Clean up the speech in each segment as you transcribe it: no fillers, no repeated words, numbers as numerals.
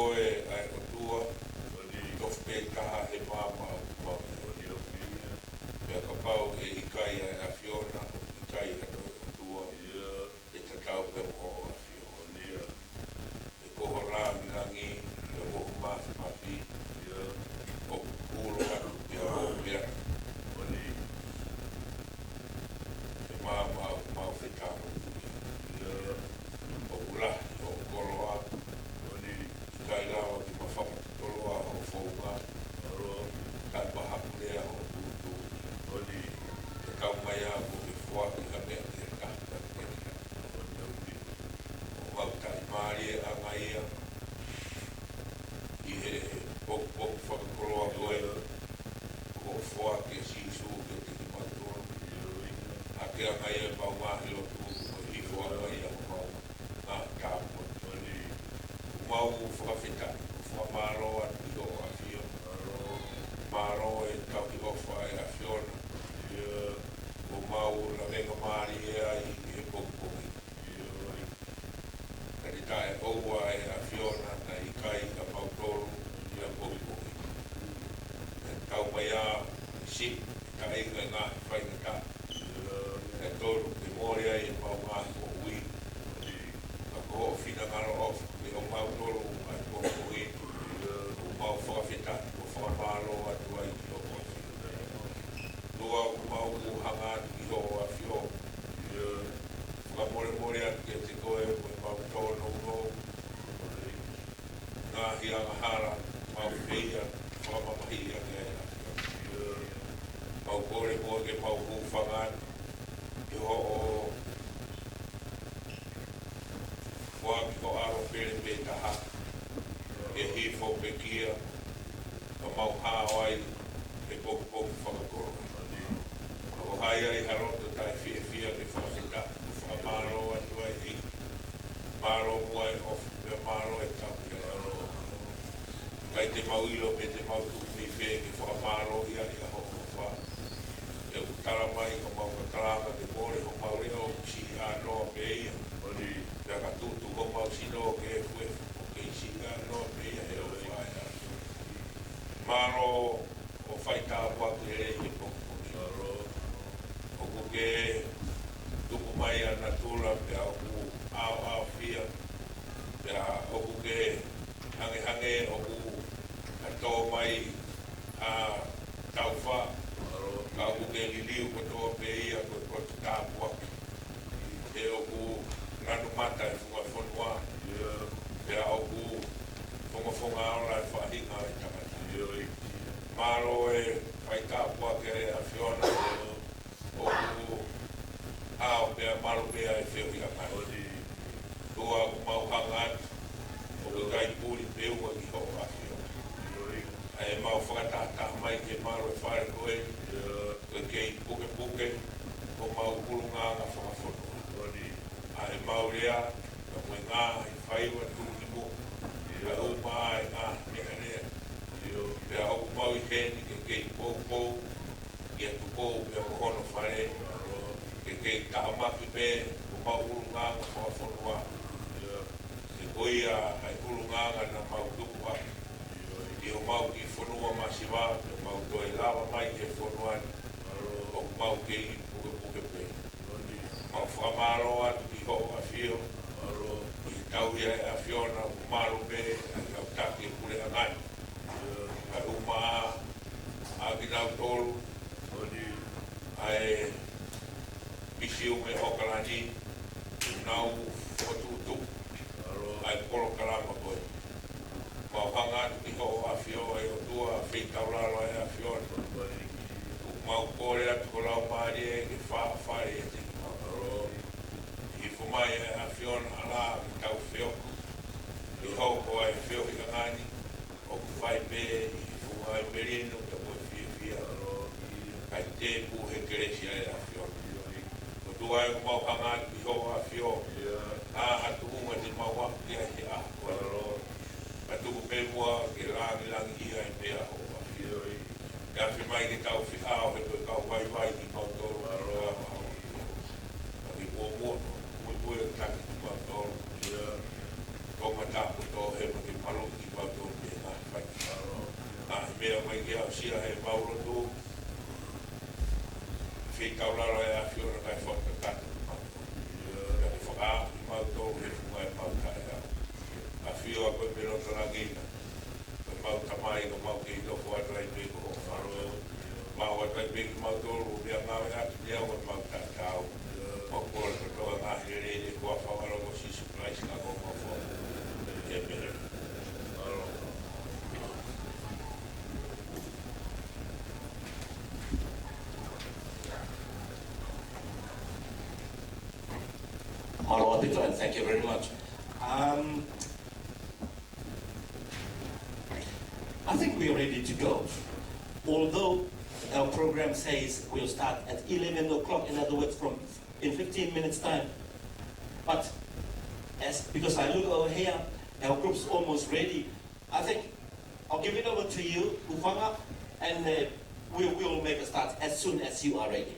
koe ai o tua, tofu pe kaha he māma o mau. Pea ka pau e ikai ai a Fiona, ikai a noi o tua, e tatau pe mo a Fiona. E koho rā milangi, e mohu māwhi mawhi, o kūro atu pia o pia. E māma o mau whetaro. O ulahi o koroa, kai lawa ki mawhaka toloa o whaunga, kai pahaku lea o tūtū, e kau mai a mo e whuaki a mea ki e kahta kenia. O mau tai maari e anga ia, i he poku whakakoroa koe, o whuaki e sisu ke te ki matoro, a ke anga ia mau ngahi o tūtū, o hifo anga ia o mau ngā kāpua. Mau whakawhita, whamaro atu i o a Fio. Maro e tau ki ofa e a Fiona. O mau la venga maari e ai i e pongpongi. Kari tae oua e a Fiona na i kai ka mau tolu i a pongpongi. E tau mai a si, ka inga ngā whainga ka. E tolu te mori ai e mau ngā ko ui. Ka koho whina ngaro ofa. O mau toro ai pōpoi, o mau whakawhita, o whakamaro atu ai ki o kōwhi. Tua o mau hanga atu ki o a Fio. Whakamore atu ki te koe, o mau tōno no. Ngā hianga hara, mau whia, whakamamahia ki ai a Fio. Mau kore mua ke mau hūwhanga atu, ki ho o waki ko aro pere pe taha, e hifo pe kia, ka mau hawai, e poku whakakoro. Ka o hai ai haroto tai fia ke whakita, whakamaro atu ai i, maro muai ofu, pe maro e tapu e aro. Kai te mau ilo pe te mau tuki whee ke whakamaro ia i a hoko wha. E utara mai ka mau kataranga te kore ho mau reo si anoa pe ia. Pea ka tūtu ko mau sino ke e fue o ke isi ka no pe ia he o whae a. Maro o whaita apua ke e he poku. O ku ke tuku mai ana tūra pea o ku au whia. Pea o ku ke hange o ku ato mai a tauwha. Ka o ku ke liliu kotoa pe ia ko tāpua. E o ku ranu mata e whunga pea au ku whunga aora e whahinga e tangata. Maro e whaitapua ke a Fiona o ku hao pea maro pea e whiuhi a mai. Tua ku mau hanga atu o ku kai pūri peua ki ho a Fiona. E mau whakatata mai ke maro e whaere koe, koe kei puke o mau kurunganga whakawhono. Ai maurea, ka mui ngā i whaiwa tūni mo, ka upa ai ngā mea rea. Pea au mau i heni ke kei pou, ki atu pou pia mohono whare, ke kei tahamaki pe, ko mau urunganga whawhonua. Ke koia ai urunganga na mau tukuha, ki o mau ki whonua masiwa, ke mau toi lawa mai ke whonuani, o mau kei puke pe. Mau whamaro atu ki ho a Fio, i tau ia a Fiona o maro pe, a ngau taki e kure angai. Ka uma a ginau tolu, ai pisi ume hokalani, nau whatutu, ai koro karama koe. Mau hanga atu ki ho a Fio, ai o tua whitauraro ai a Fiona. Mau kore atu ko lau maari e ke whaare e te. I whumai e a Fiona ala ki tau whioko. I hoko ai whiohi ka ngani, o ku whai pē i whumai merino ka mui whia. Kai te puhe keresia e a Fiona. O tua e mau hanga i ho a Fiona. A hatu unga te mau waki ai te ahua. Ka tuku pē mua ke langi ia e pēa ho a Fiona. Ka whimai ki tau whihao he koe kau vai ki mau toro a roa. Ka ki mua mua. Mui taki ki mau toro. Ko matapu tō he mo ki maluki mea mai ki au sia he mauro tu whikaurara e a whiora kai whakakata ka te whaka i mautou he whunga e mautai a whioa koe me roto na gina koe mauta mai ko mau ki toko atai peko o wharo e mau atai peko mautou ria ngawe atu nia o mautai tau o kore katoa ngahi e re kua whawaro ko si surprise ka ko mawho e mere Aloha Peter, and thank you very much. I think we are ready to go. Although our program says we'll start at 11 o'clock, in other words, in 15 minutes time. But because I look over here, our group's almost ready. I think I'll give it over to you, Ufanga, and we will make a start as soon as you are ready.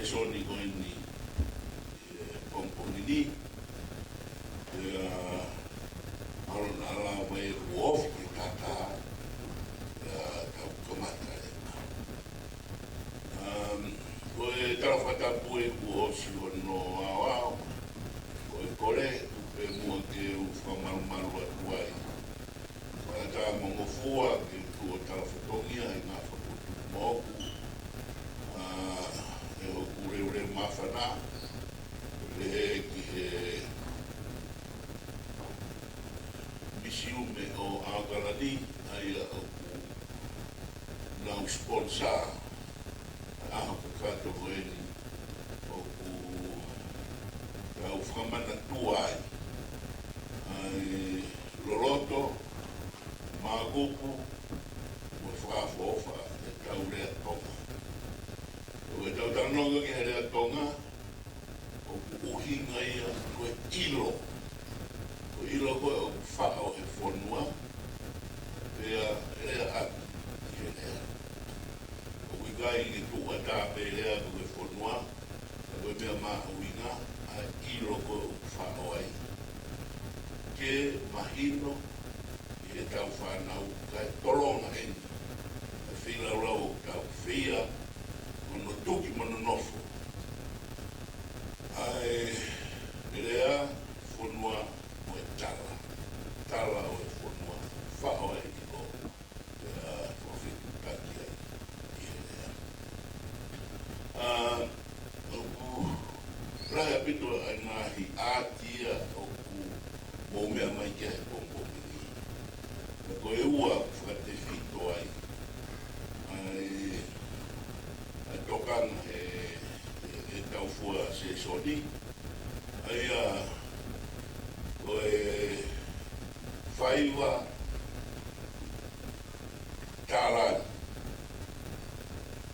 Soni goini pomponini alon ala mai wof kata kau kemata koe tarafata pue ku osi no awao koe kore pe mua ke u whamarumaru atuai whata mongofua ke tu o tarafatongia i ngā whakutu moku ure mawhana le ki he misiume o Aotearoa ai au nau sponsor aho kakato koeni o ku au whamana tuai ai loroto magupu mo whaafofa e taurea tonga o tau tanonga ki herea tonga o uhinga ia koe ilo ko ilo koe o whao he whonua pea rea atu ki herea o wikai ngi tua tāpe rea koe whonua a koe mea maa uinga a ilo koe o whao ai ke mahino i he tau whanau kai tolonga heni a whila rau tau whia no tuki mano nofo. Ai, rea, whonua mo e tala. Tala o e whonua, whao e ilo, whawhitu taki ai, i rea. Oku, rahe apito ai ngahi ātia, oku, mō mea mai kia he pongpongini. Ko e ua whakate whito ai. Ai, tokanga e taufua se soni ai ko e whaiwa tālani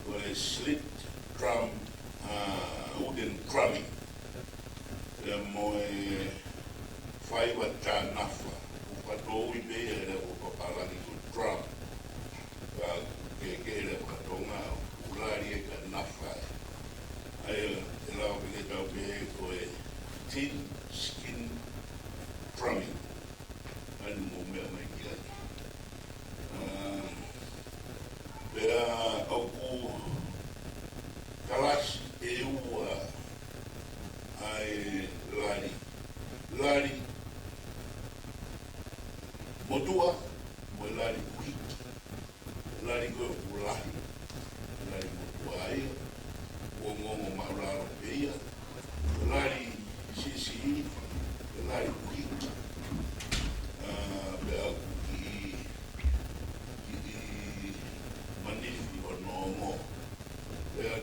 ko e slit drum wooden drumming e mo e whaiwa tā nawha ukatou i me e reo papalani ko drum ka ke reo katonga ulari e ka nawha ai e lau ke tau pe ko e tin skin drumming anu mo mea mai ki ai pera au ku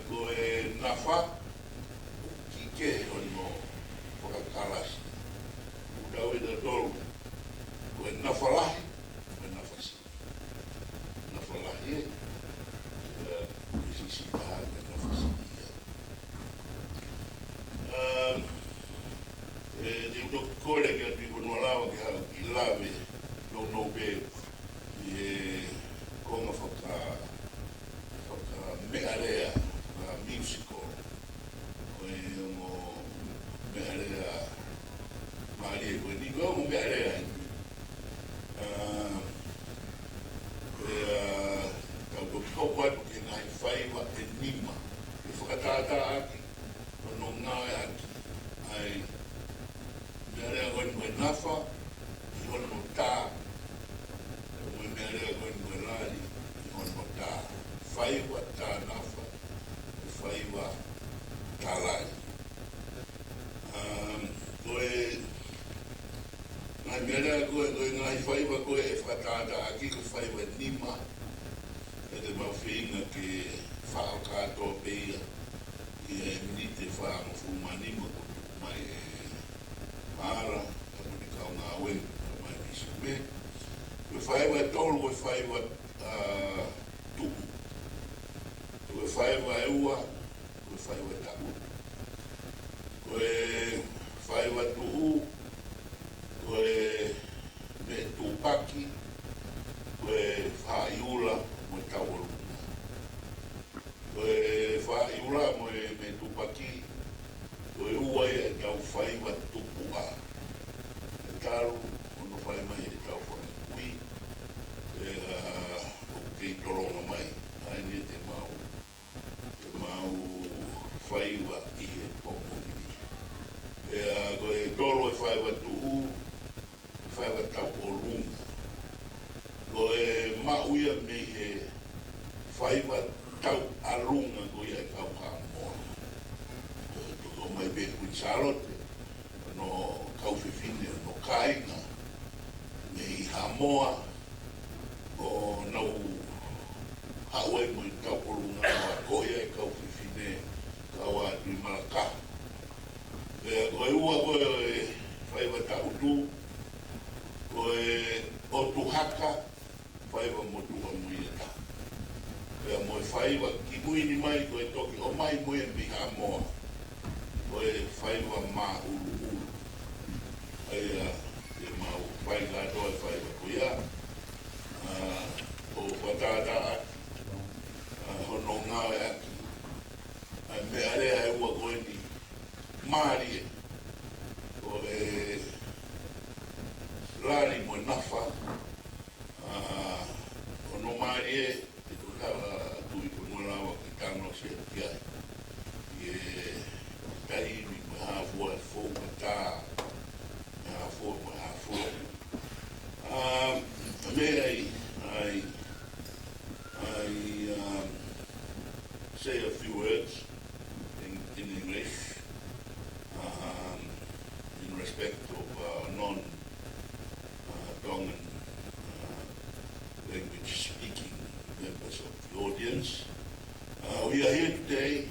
ko e nafa ki ke ono whakakarasi. Udau e da tolu, ko e nafa lahi, ko e nafa si. Nafa lahi e, ko si taha e nafa si ia. Te uto kore ki atu i kono alawa ki hau ki lawe, no be e konga mearea, musical, ko e mo mearea maari e koe ni koe mo mearea kau ko koko atu ki ngai whaiwa e nima e whakatata aki no ngawe aki ai mearea koe ni koe nafa i hono no tā mo mearea koe ni koe rari i hono no tā whaiwa tā nafa e whaiwa tā lai koe ngai mearea koe ngai whaiwa koe e whakatata aki ko whaiwa nima e te mawhinga ke whao kātoa peia ki e minite whaa mo fumanima ko mai e maara ka muni kau ngā wengu ka mai misa me koe whaiwa e tolu koe whaiwa tuku koe whaiwa e ua koe whaiwa e taku koe whaiwa tuku koe me tūpaki koe whaiula mo e tauarunga. Koe whaiula mo e me tūpaki, koe ua e tau whaiwa tupua. E taru, ono whai mai e tau whai kui, o kei toronga mai, aini te mau whaiwa i e pokongi. Koe toro e whaiwa tuhu, whaiwa tau o runga. Koe mauia me he whaiwa tau arunga ko ia kau kāmoa. Tuko mai be kui Charlotte, no kau whiwhine, no kāinga, me i Hamoa, o nau hauai mo i tau orunga ko ia kau whiwhine, kau a tui maraka. Koe ua koe whaiwa tau tu, koe o tuhaka, whaiwa mo tuha mui e ta. Pea mo e whaiwa ki mui ni mai koe toki o mai mui e miha moa. Koe whaiwa mā uru uru. Aia e mau whai kātoa e whaiwa ko ia. O whatata aki. Hono ngawe aki. Me area e ua koe ni maari e. Koe rari mo e nafa. Ono maari e, te tutawa tui punurawa ki tano se kia. I e tairi me hafua e fōka tā, me hafua me hafua. May I say a few words in English in respect of non-Tongan language speaking members of the audience. We are here today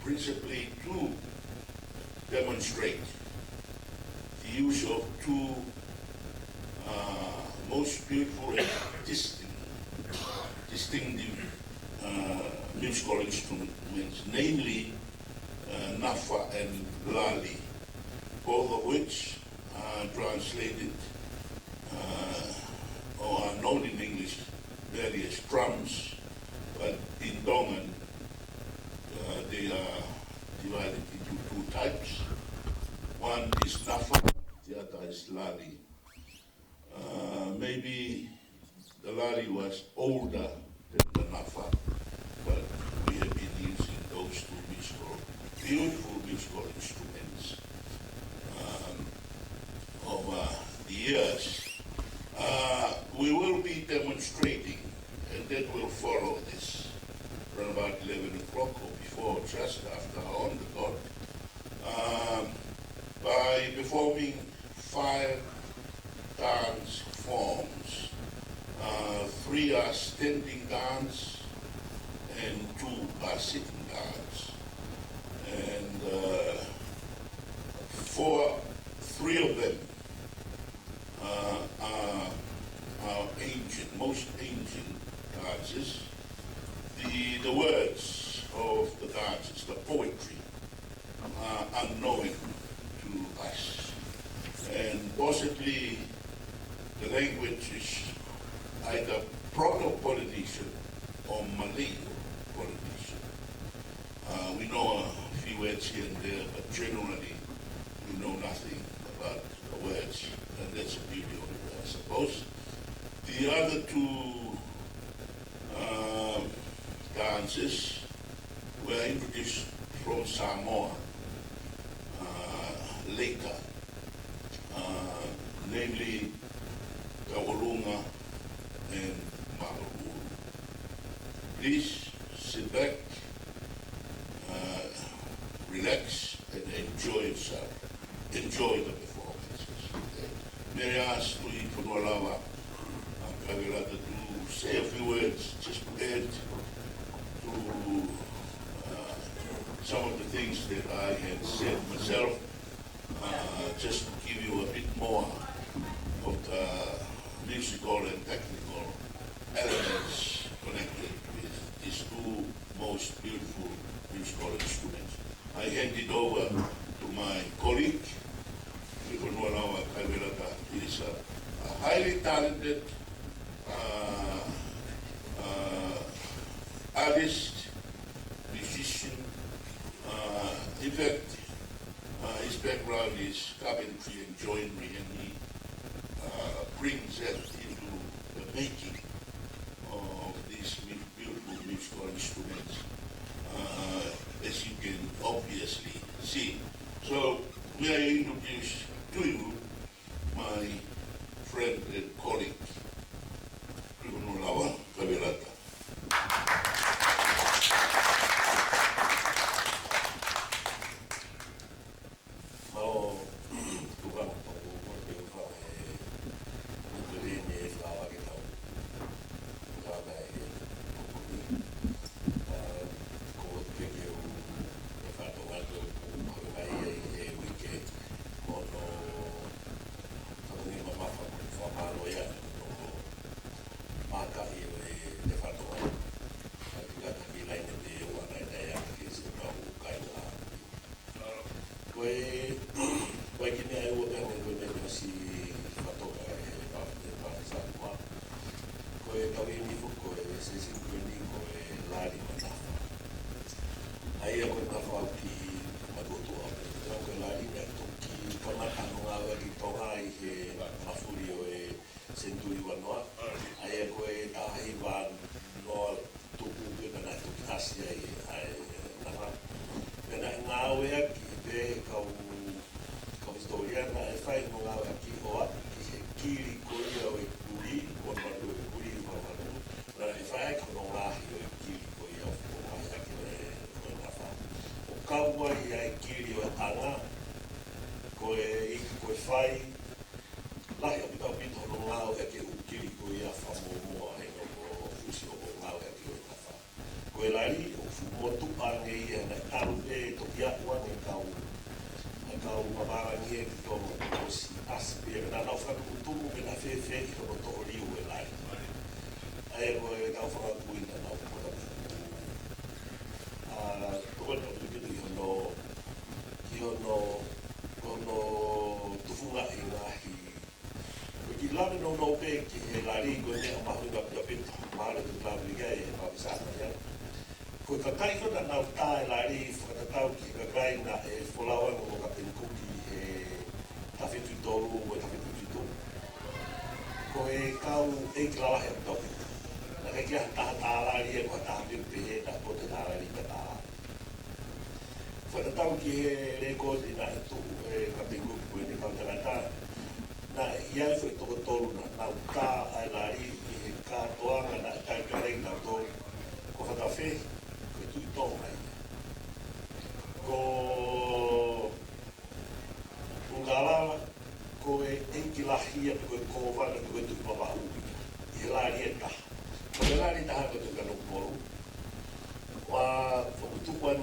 principally to demonstrate the use of two most beautiful and distinctive musical instruments, namely Nafa and Lali, both of which are translated or are known in English merely as drums, but in Tongan they are divided into two types. One is Nafa, the other is Lali. Maybe the Lali was older than the Nafa, but we have been using those two beautiful musical instruments over the years. We will be demonstrating, and that will follow this around about 11 o'clock or before, just after, on the dot, by performing 5 dance forms. 3 are standing dance, and two are sitting guards. And three of them are ancient, most ancient dances. The words of the dances, the poetry, are unknown to us. And possibly the language is either Proto-Polynesian or Malay-Polynesian. We know a few words here and there, but generally we know nothing about the words, and that's the beauty of it, I suppose. The other two dances were introduced from Samoa later, namely Kawarunga and Maruru. Please sit back, relax, and enjoy yourself. Enjoy the performances. May I ask Tui Punualawa Kavirata to say a few words, just to add to some of the things that I had said myself, just to give you a bit more of the musical and technical elements connected with these two most beautiful musical instruments. I hand it over to my colleague, Ipunualawa Kavirata. He is a highly talented artist, musician. In fact, his background is carpentry and joinery, and he brings that into the making of these beautiful musical instruments, as you can obviously see. So, may I introduce to you my friend and colleague, Ipunualawa Kavirata.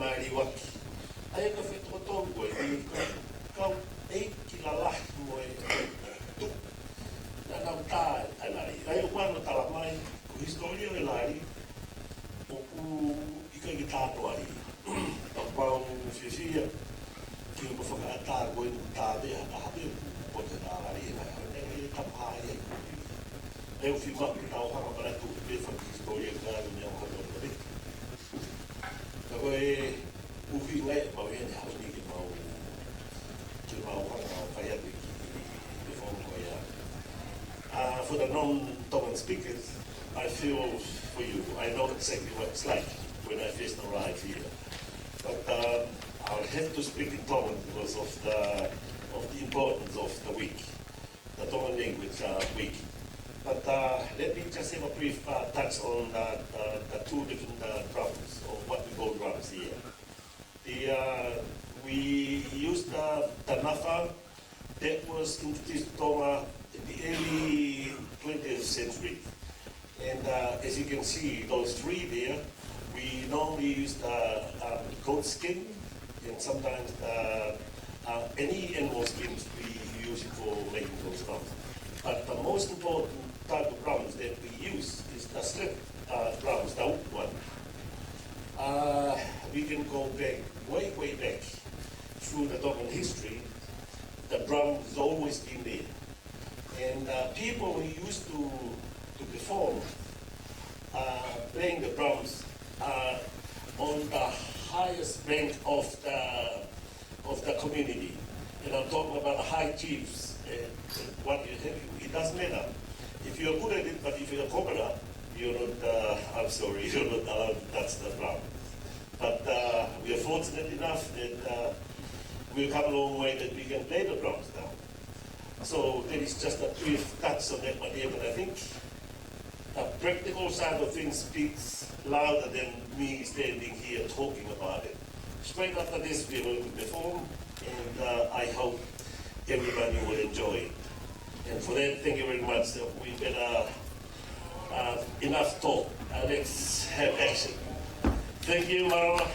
mai waki. Ai ka whetoko tōku koe, kau ki la lahi mo tu. Nā nau tā ai lai. Ai o wano tala mai, ko historia e lai, o ku ika ki tātua i. Ta pau whiwhia, ki o whakaata koe nu tāwea, ka hape po te nārari e mai. E tapahai e kupi. E o whiwhaki ki tau hanga paratu, e whaki historia ka ngāi mea koe o te Ka koe uhi ngai mau e ne hau ni ki mau hanga whai atu ki te whonga koe ia. For the non-Tongan speakers, I feel for you. I know exactly what it's like when I first arrived here. But I'll have to speak in Tongan because of the importance of the week, the Tongan language week. But let me just have a brief touch on the two different drums, or what we call drums here. We used the nafa that was introduced to Tonga in the early 20th century. And as you can see, those three there, we normally use the goat skin, and sometimes any animal skins we use it for making those drums. But the most important type of drums that we use is the slip drums, the wood one. We can go back, way back through the Tongan history. The drum has always been there. And people who used to perform playing the drums on the highest rank of the community. And I'm talking about high chiefs. What you have, it doesn't matter. If you're good at it, but if you're a commoner, you're not, I'm sorry, you're not allowed to touch the drum. But we are fortunate enough that we've come a long way that we can play the drums now. So there is just a brief touch on that one here, but I think the practical side of things speaks louder than me standing here talking about it. Straight after this, we will perform, and I hope everybody will enjoy it. And for that, thank you very much. We better enough talk. Let's have action. Thank you, Marama.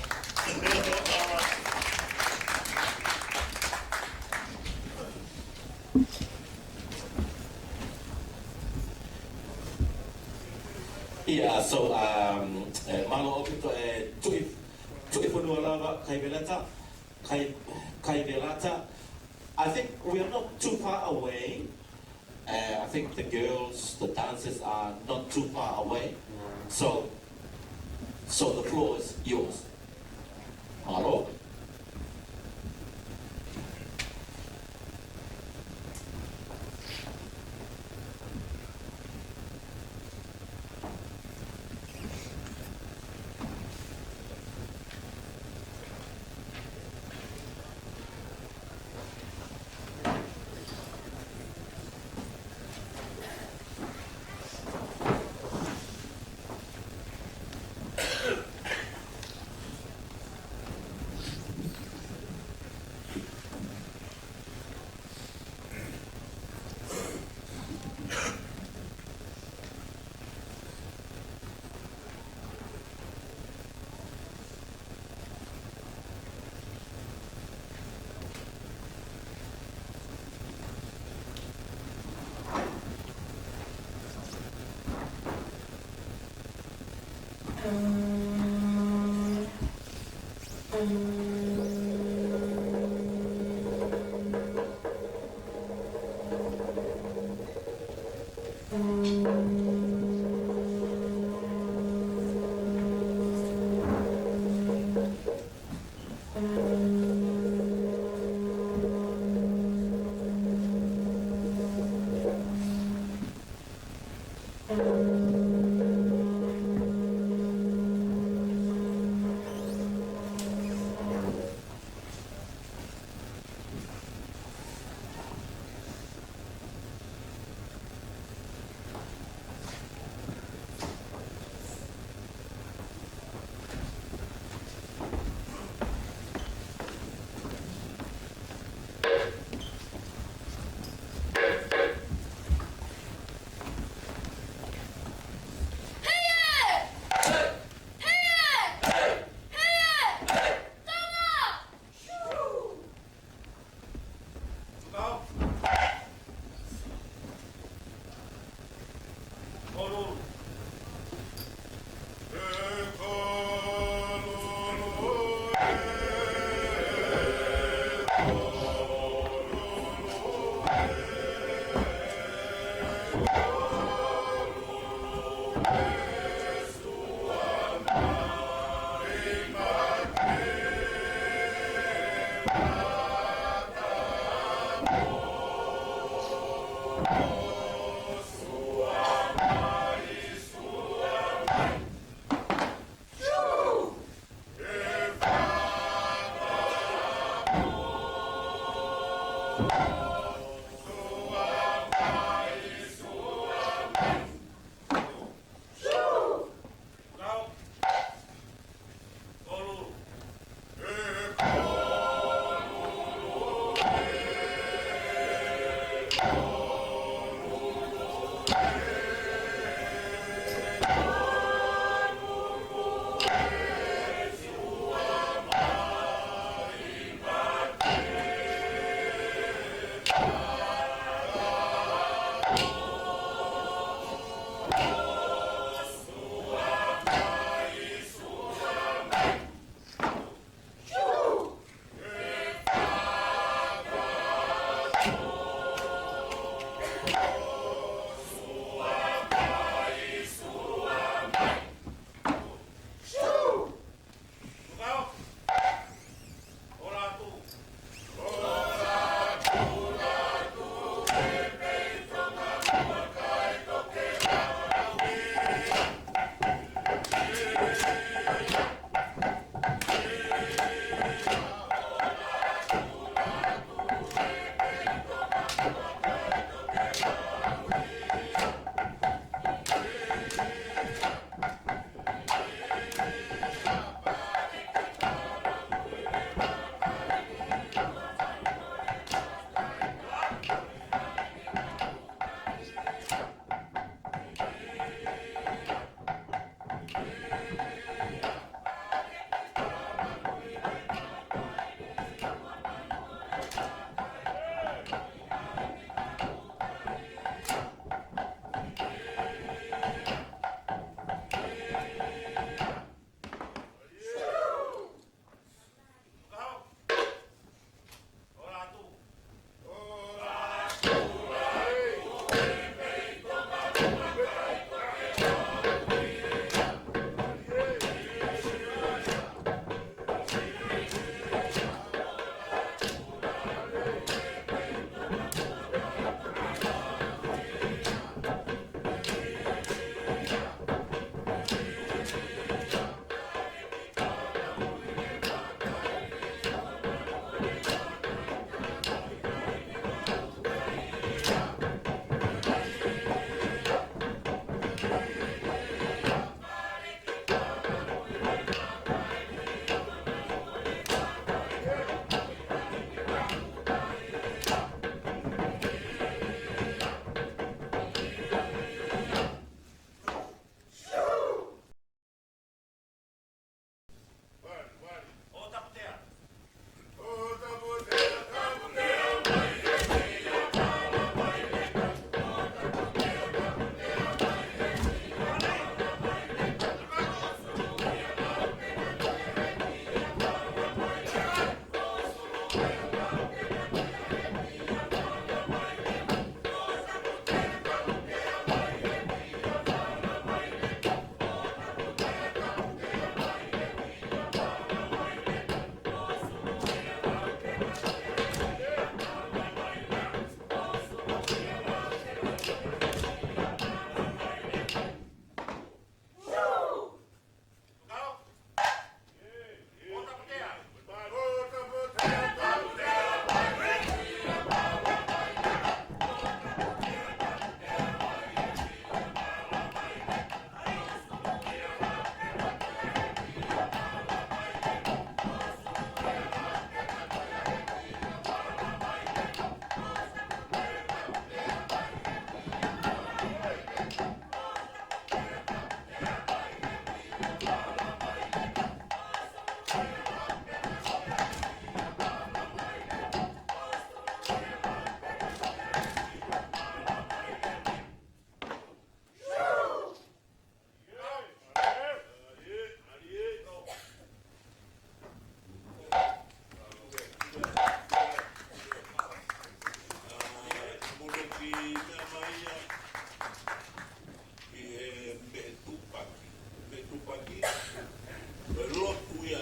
Yeah, so malo opito tui punua lava kai velata. I think we are not too far away. I think the girls, the dancers are not too far away. So the floor is yours. Malo.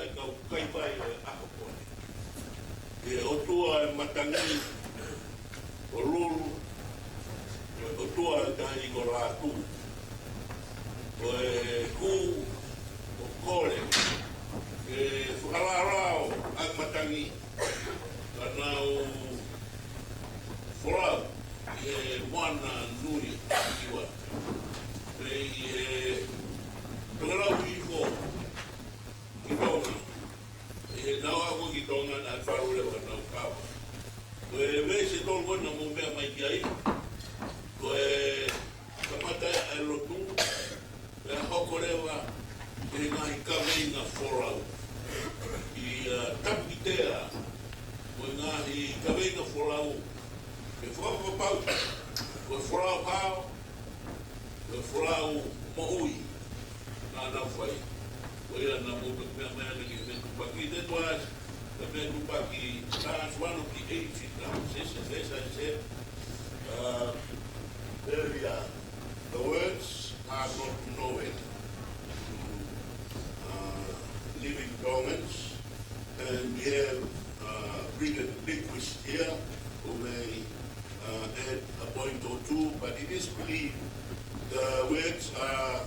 e kau kai pai e ako kone. E o tua e matangi o lulu, o tua e tahi ko rātu. O e ku o kore, e whakararao ai matangi, kana o whorau, e wana nui iwa. Pei e tukarau i ko, ki tonga. E nau ako ki tonga na wharurewa nau kawa. Ko e vese tolu wana mo mea mai ki ai, ko e kamata e lotu, e hoko rewa e ngahi kawei na whorau. I tapitea, ko e ngahi kawei na whorau, e whakapapau, ko e whorau pao, ko e whorau mohui, nā nau whai. Ko ia nā mōta mea mea naki me tupaki. That was the me tupaki, that's one of the 8 transitions, as I said. There we are. The words are not knowing. Living dormants, and we have Brigadier Linguist here who may add a point or two, but it is believed the words are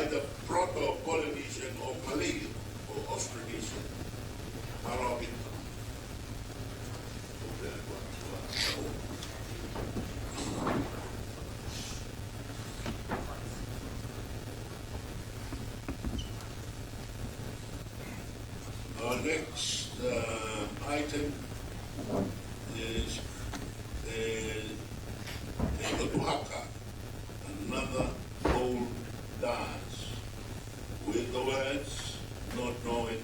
either Proto-Polynesian or Malayan or Austronesian. Marabin. Our next item is Otuhaka, another old dance, with the words not knowing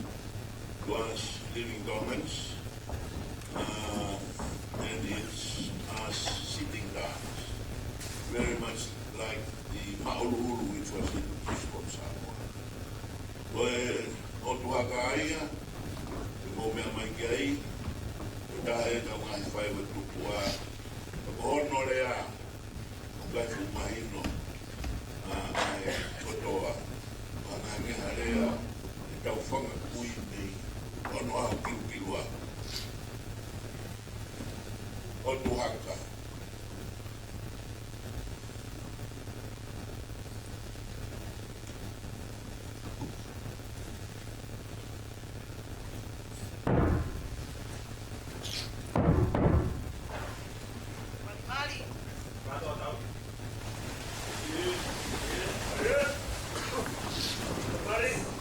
to us living dormants, and it's us sitting dance, very much like the Mauluru which was in Kisco Samoa. Where Otuhaka aia, mo mea mai ki ai, e tae ta ngai whai wa tupua, e kohono rea, o gai fu mahino, ai kotoa, o ngai meha rea, e tau whanga kui nei, ono au kirukiru a. Otuhaka. Buddy.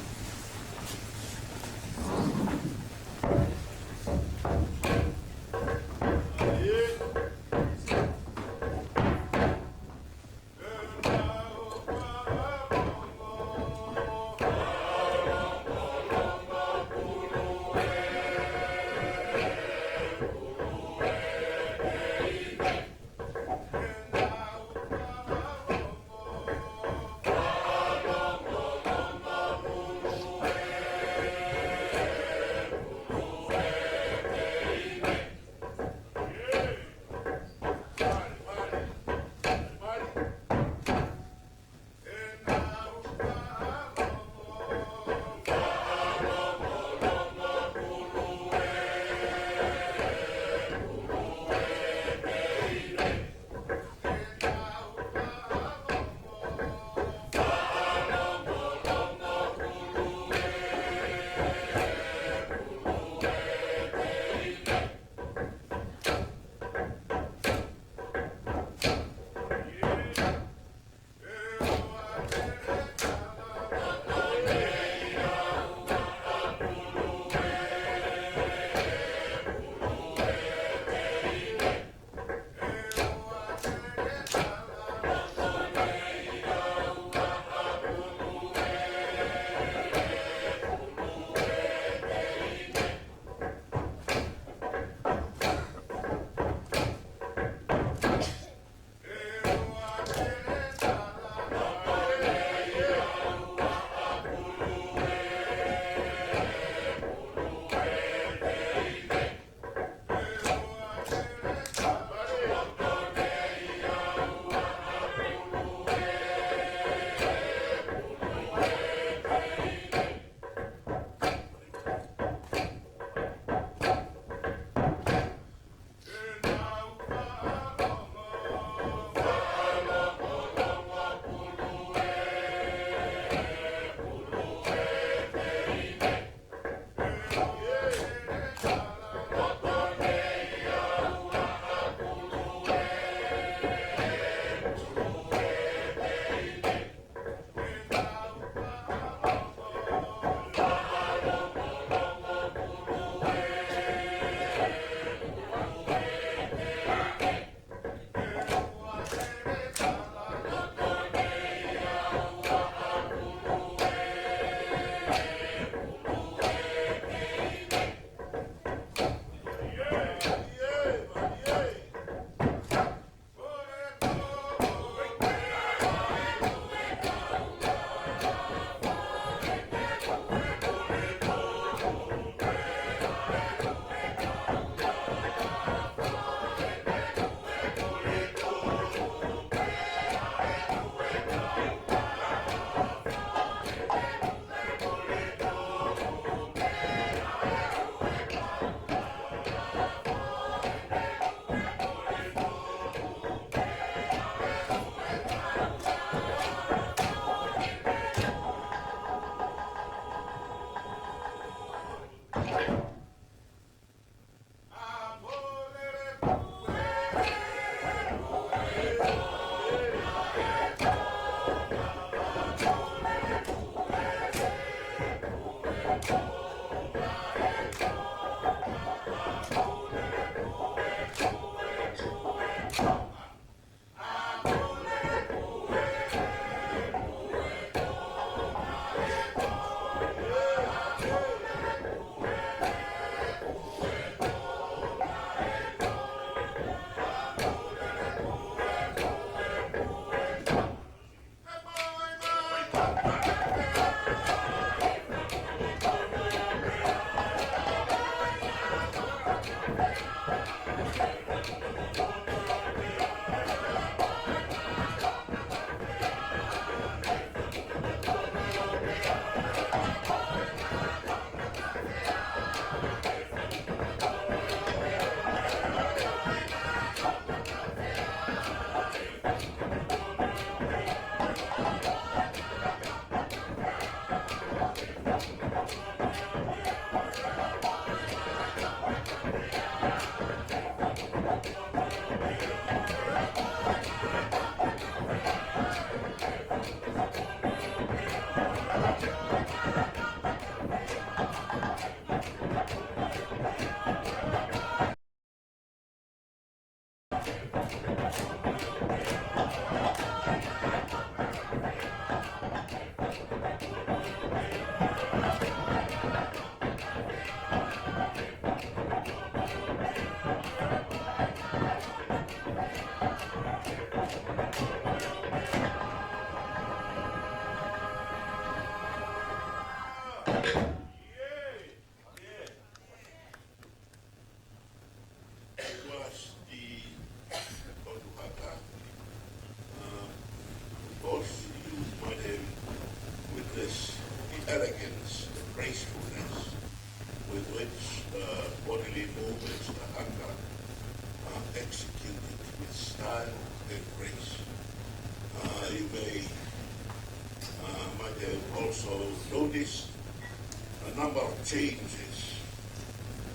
Was the Otuhaka. Of course, you might have witnessed the elegance, the gracefulness with which bodily movements, the haka, are executed with style and grace. You might have also noticed a number of changes,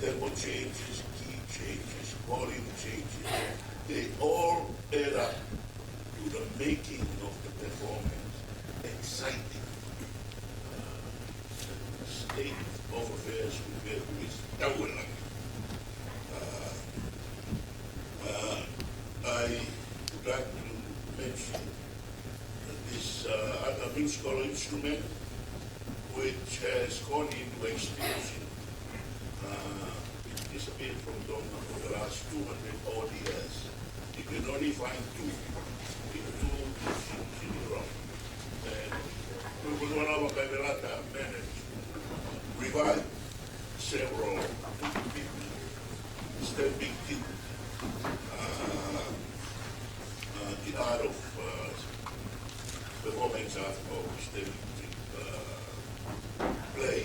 tempo changes, key changes, volume changes. They all add up to the making of the performance exciting. State of affairs with Tawala. I would like to mention this other musical instrument which has gone into extinction. It disappeared from Tonga for the last 200 odd years. You can only find two in Europe. And Kukunuanawa Kavelata managed to revive several people, stepping in the art of performance art of stepping play.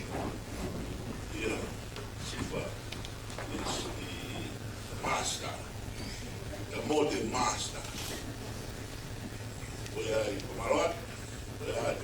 Yeah, Sifa is the master, the modern master. Where Kumarot, where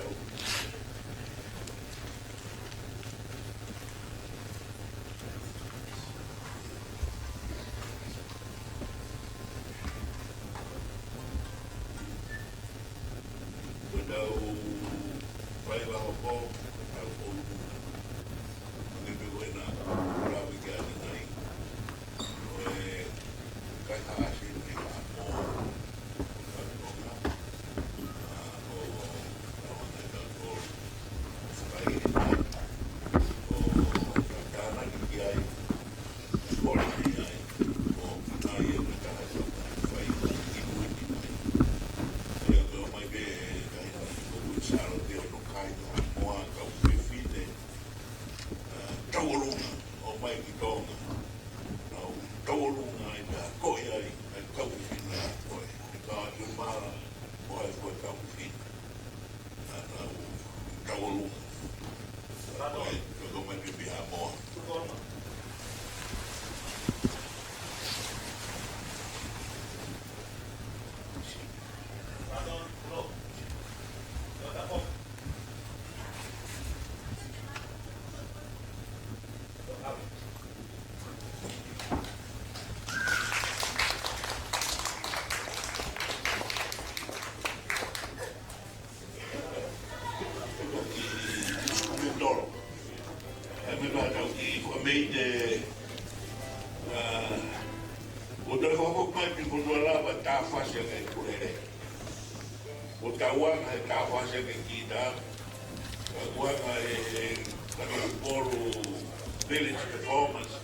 village performance,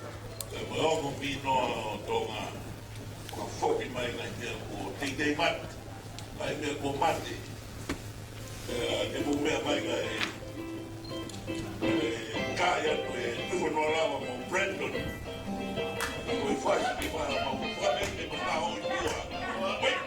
Maomo Pino Tonga, Foki Mai Nai Tei Mat, Mai Ko Mate, Te Mumea Mai Kaya Tue no Lava Mo Brandon, we fast people Mo Fame Mo Nao Tua, wait,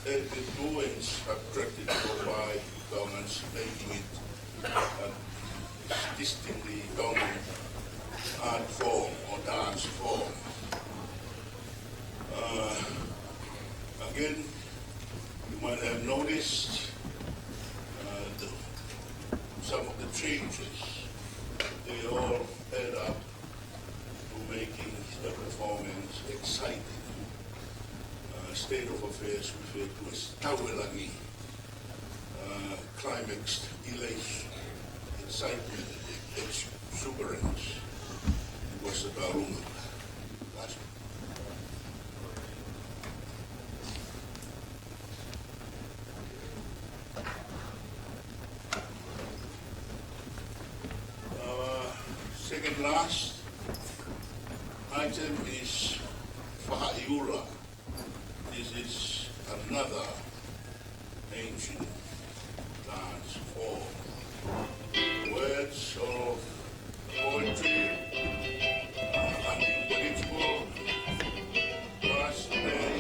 influence attracted by governments, making it a distinctly dominant art form or dance form. Again, you might have noticed some of the changes. They all add up to making the performance exciting. State of affairs referred to as tawelangi, climaxed elation, excitement, exuberance. It was the Barunga. Second last item is Fahaiura. This is another ancient dance form. Words of poetry, unpredictable, raspberry.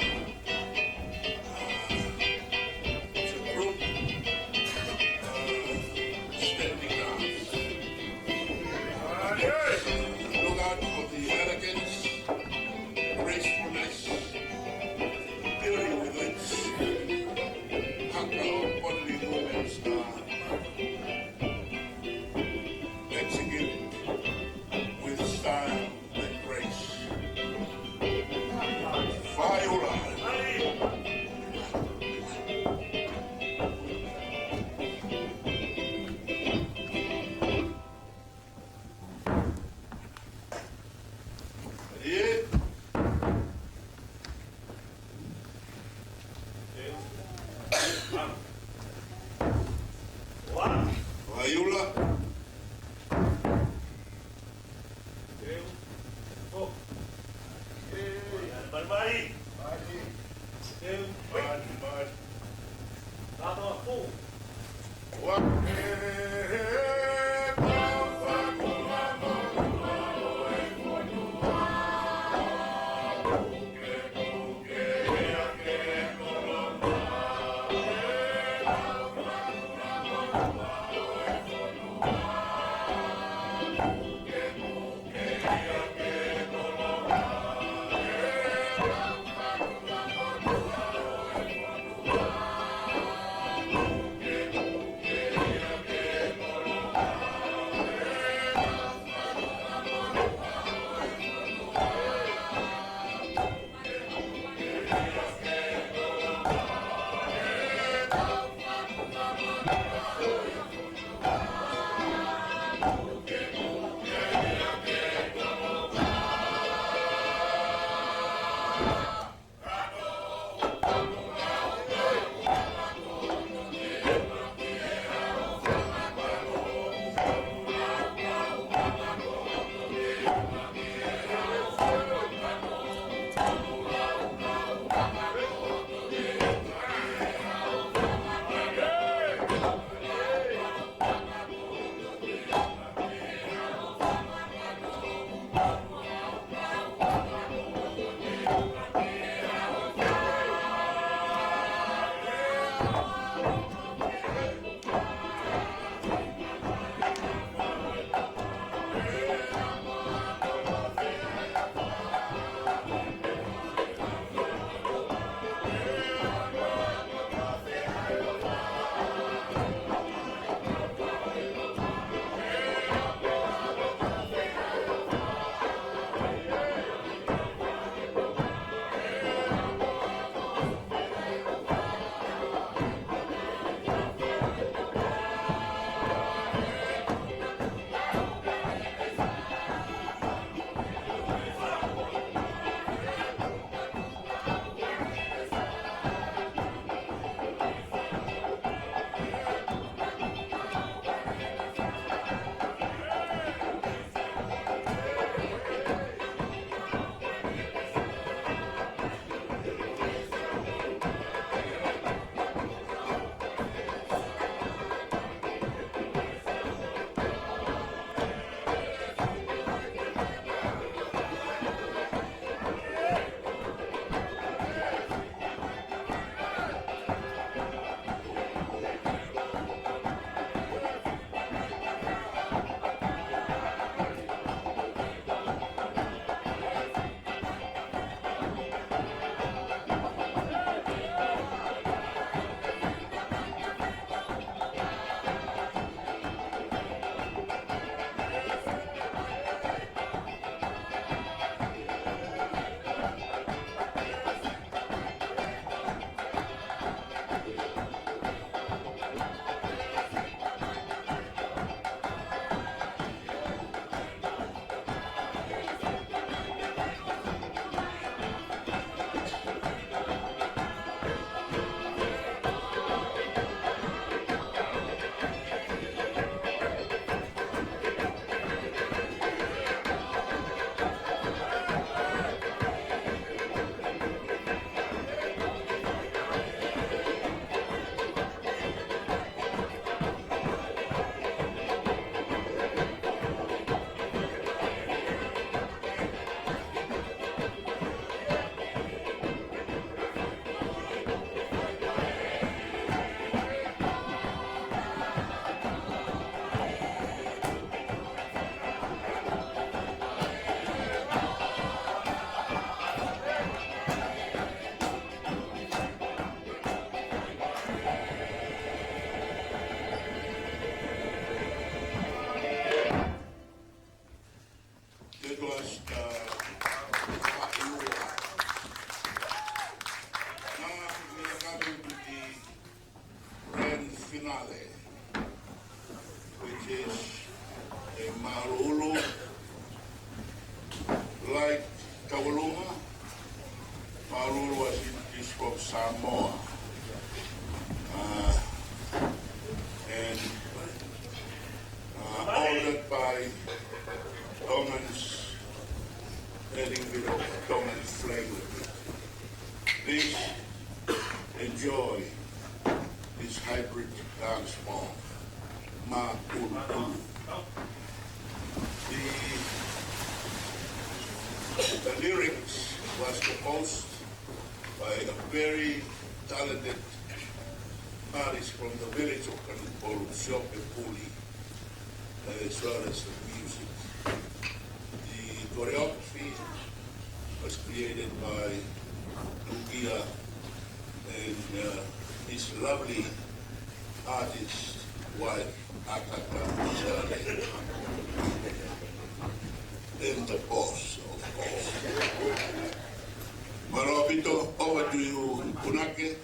It's a group standing dance. Look out for the elegance, gracefulness, beauty with which our bodily movements are executed with style and grace. Viola. Viola. finale, which is a Marulu like Kawaluma. Marulu was introduced from Samoa. And ordered by Tongans, adding a bit of Tongan flavor. Please enjoy this hybrid dance form, Ma'ulu. The lyrics was composed by a very talented artist from the village of Kanupolu, Shope Puli, as well as the music. The choreography was created by Lugia and his lovely artist wife, Akaka Shale, and the boss, of course. Marobito, over to you, Punake.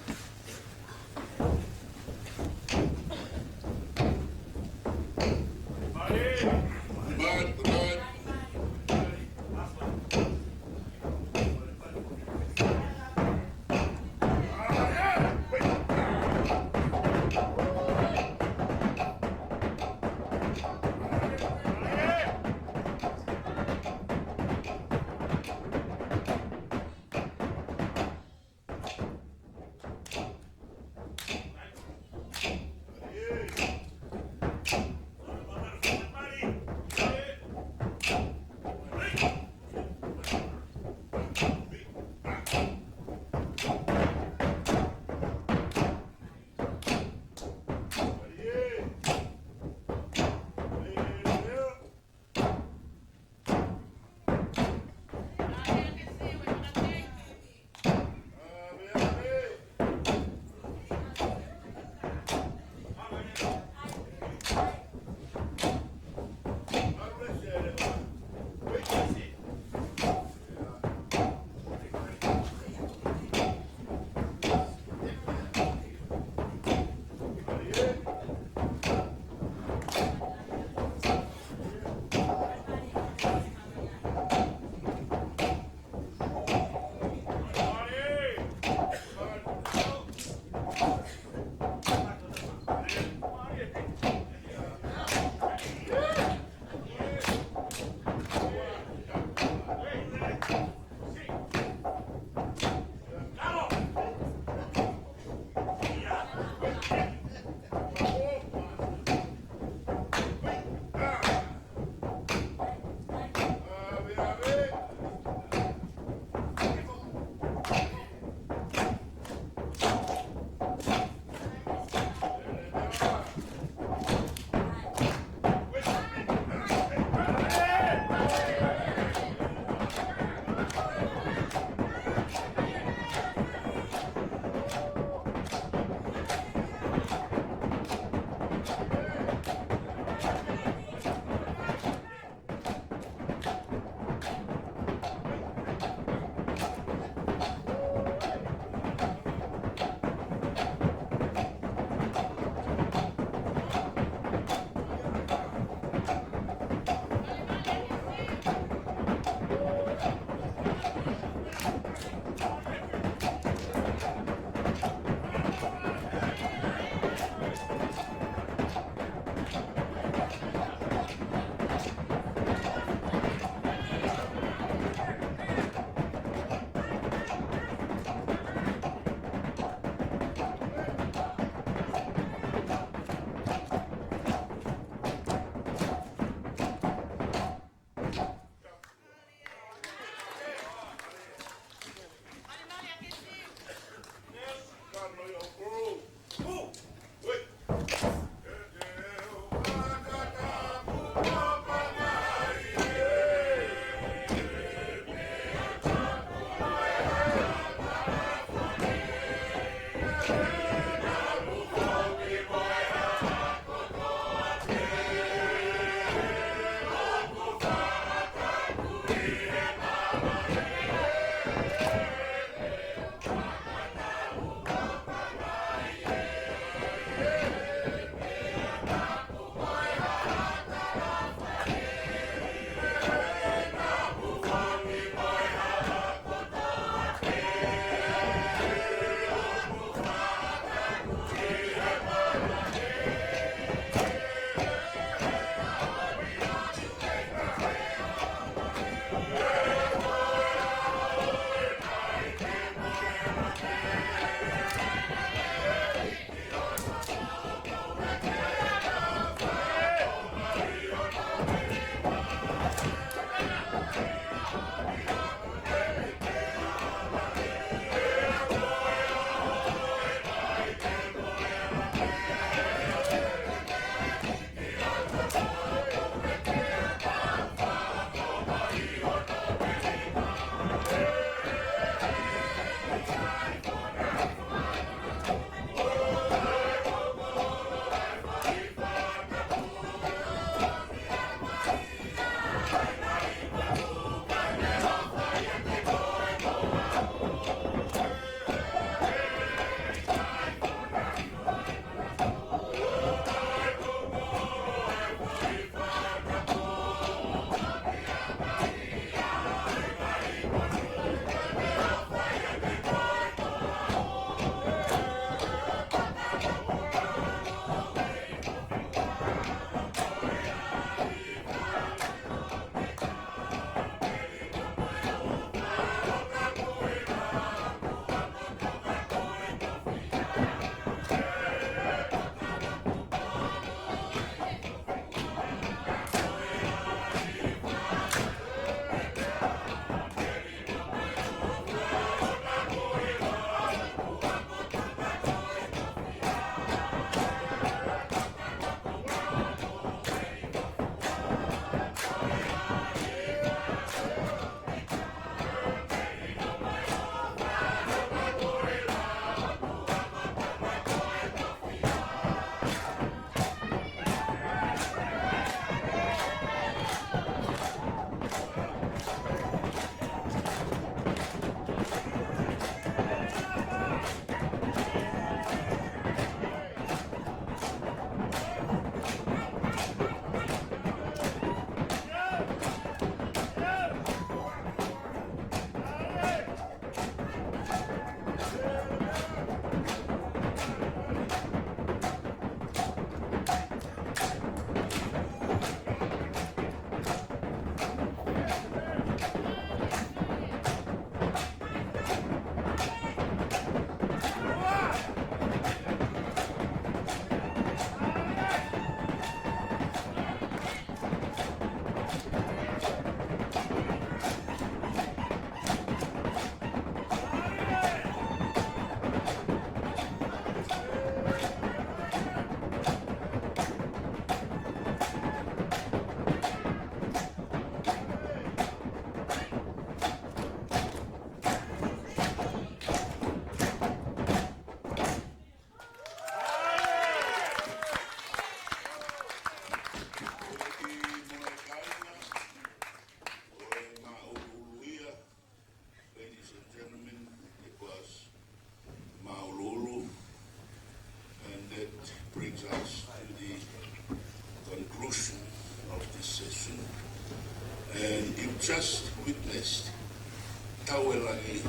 Taolangi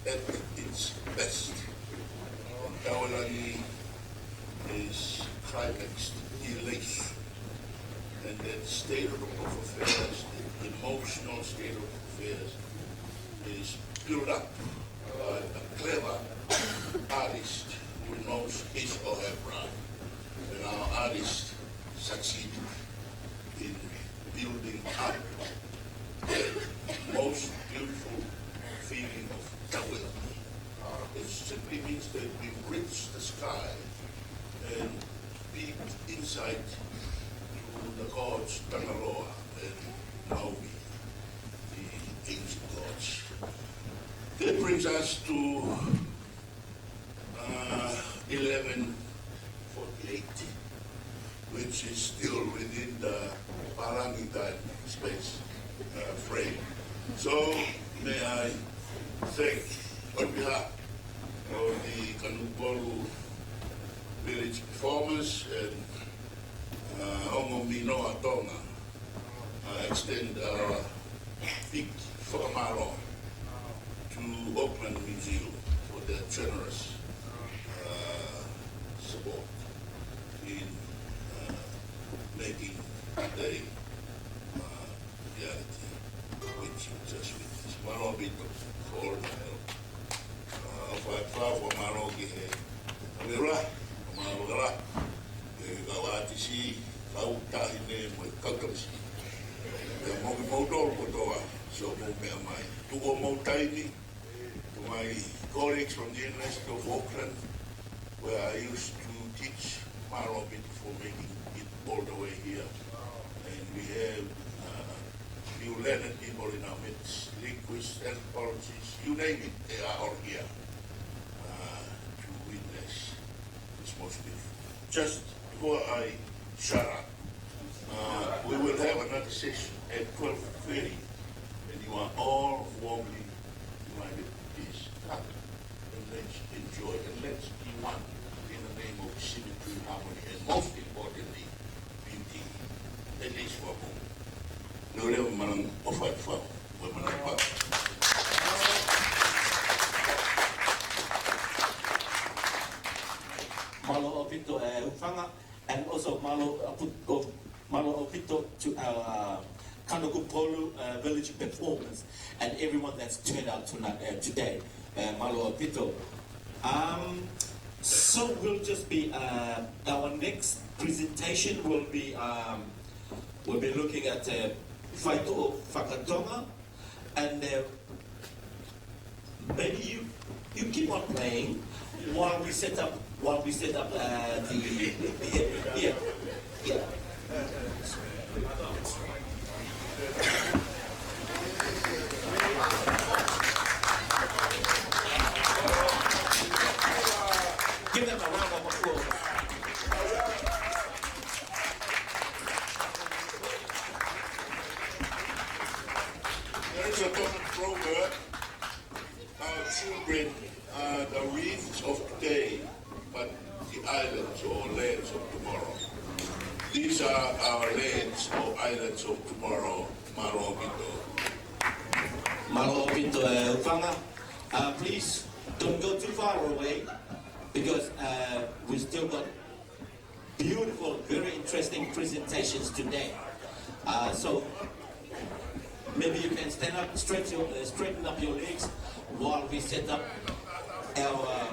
at its best. And Taolangi is climaxed, elation. And that state of affairs, the emotional state of affairs, is built up by a clever artist who knows his or her craft. And our artist succeeded in building up the most beautiful feeling of Taoism. It simply means that we reach the sky and peeked inside to the gods Tangaloa and Maui, the ancient gods. That brings us to 1148, which is still within the Parangi time space frame. So may I thank, on behalf of the Kanupolu village performers and Hongo Minoa Tonga, extend our big whakamaro to Auckland Museum for their generous support in making today reality, which you just witnessed. Maro bito for all the help. Whatua maro gihe. Amira, maro gara. Gawati si kautahine mo kakamsi. Mo modol ko toa. So mo me amai. Tuko mo taini. To my colleagues from the University of Auckland, where I used to teach Maro bito for making it all the way here. And we have few learned people in our midst, linguists, anthropologists, you name it, they are all here to witness this most beautiful. Just before I shut up, we will have another session at 12:30, and you are all warmly invited to this. Come and let's enjoy and let's be one in the name of symmetry, harmony, and most importantly, beauty, at least for a moment. No level manang offered for women of power. Malo opito Ufanga, and also malo opito to our Kanukupolu village performance and everyone that's turned out tonight today. Malo opito. So we'll just be our next presentation will be we'll be looking at Whaito'o Whakatonga, and maybe you keep on playing while we set up the yeah. Give them a round of applause. There's a common proverb, children are the reefs of today, but the islands or lands of tomorrow. These are our lands or islands of tomorrow, Maro Opito. Malo opito Ufanga. Please don't go too far away because we still got beautiful, very interesting presentations today. So maybe you can stand up, straighten up your legs while we set up our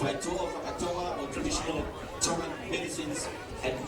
Whaito'o Whakatonga or traditional Tongan medicines and